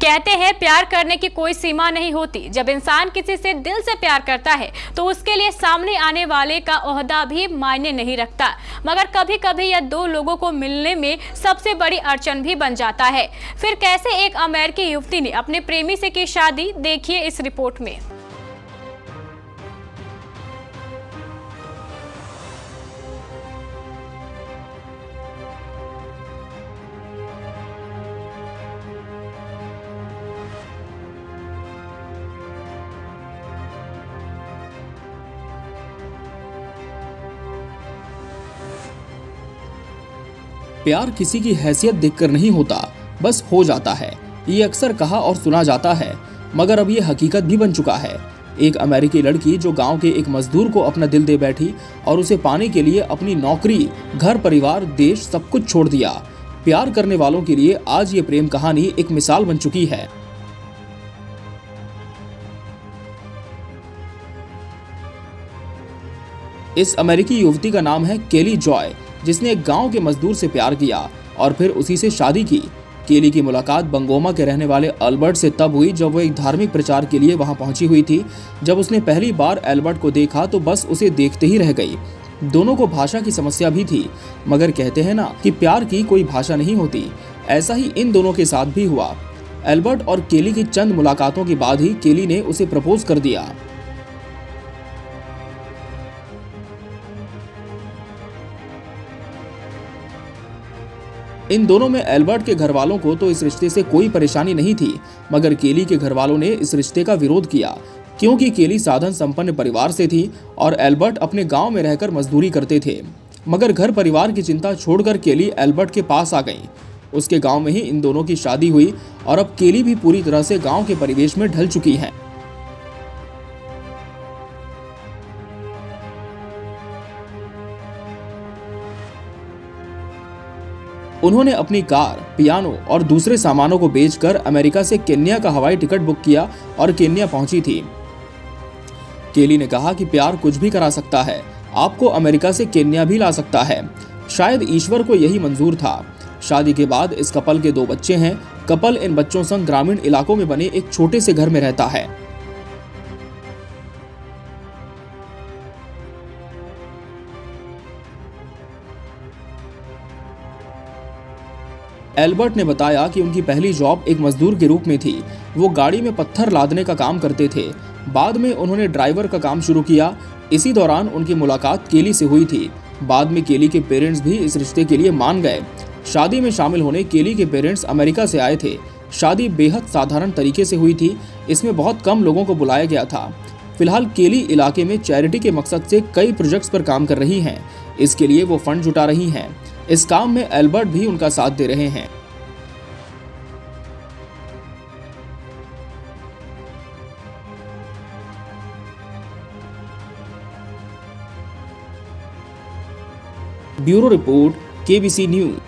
कहते हैं प्यार करने की कोई सीमा नहीं होती। जब इंसान किसी से दिल से प्यार करता है तो उसके लिए सामने आने वाले का ओहदा भी मायने नहीं रखता। मगर कभी कभी यह दो लोगों को मिलने में सबसे बड़ी अड़चन भी बन जाता है। फिर कैसे एक अमेरिकी युवती ने अपने प्रेमी से की शादी, देखिए इस रिपोर्ट में। प्यार किसी की हैसियत देखकर नहीं होता, बस हो जाता है। ये अक्सर कहा और सुना जाता है, मगर अब ये हकीकत भी बन चुका है। एक अमेरिकी लड़की जो गांव के एक मजदूर को अपना दिल दे बैठी और उसे पाने के लिए अपनी नौकरी, घर परिवार, देश सब कुछ छोड़ दिया। प्यार करने वालों के लिए आज ये प्रेम कहानी एक मिसाल बन चुकी है। इस अमेरिकी युवती का नाम है केली जॉय, जिसने एक गांव के मजदूर से प्यार किया और फिर उसी से शादी की। केली की मुलाकात बंगोमा के रहने वाले अल्बर्ट से तब हुई जब वो एक धार्मिक प्रचार के लिए वहां पहुंची हुई थी। जब उसने पहली बार अल्बर्ट को देखा तो बस उसे देखते ही रह गई। दोनों को भाषा की समस्या भी थी, मगर कहते हैं ना कि प्यार की कोई भाषा नहीं होती। ऐसा ही इन दोनों के साथ भी हुआ। अल्बर्ट और केली की चंद मुलाकातों के बाद ही केली ने उसे प्रपोज कर दिया। इन दोनों में अल्बर्ट के घर वालों को तो इस रिश्ते से कोई परेशानी नहीं थी, मगर केली के घर वालों ने इस रिश्ते का विरोध किया, क्योंकि केली साधन संपन्न परिवार से थी और अल्बर्ट अपने गांव में रहकर मजदूरी करते थे। मगर घर परिवार की चिंता छोड़कर केली अल्बर्ट के पास आ गई। उसके गांव में ही इन दोनों की शादी हुई और अब केली भी पूरी तरह से गाँव के परिवेश में ढल चुकी है। उन्होंने अपनी कार, पियानो और दूसरे सामानों को बेचकर अमेरिका से केन्या का हवाई टिकट बुक किया और केन्या पहुंची थी। केली ने कहा कि प्यार कुछ भी करा सकता है, आपको अमेरिका से केन्या भी ला सकता है। शायद ईश्वर को यही मंजूर था। शादी के बाद इस कपल के 2 बच्चे हैं। कपल इन बच्चों संग ग्रामीण इलाकों में बने एक छोटे से घर में रहता है। अल्बर्ट ने बताया कि उनकी पहली जॉब एक मजदूर के रूप में थी। वो गाड़ी में पत्थर लादने का काम करते थे। बाद में उन्होंने ड्राइवर का काम शुरू किया। इसी दौरान उनकी मुलाकात केली से हुई थी। बाद में केली के पेरेंट्स भी इस रिश्ते के लिए मान गए। शादी में शामिल होने केली के पेरेंट्स अमेरिका से आए थे। शादी बेहद साधारण तरीके से हुई थी। इसमें बहुत कम लोगों को बुलाया गया था। फिलहाल केली इलाके में चैरिटी के मकसद से कई प्रोजेक्ट्स पर काम कर रही हैं। इसके लिए वो फंड जुटा रही हैं। इस काम में अल्बर्ट भी उनका साथ दे रहे हैं। Bureau report, KBC news.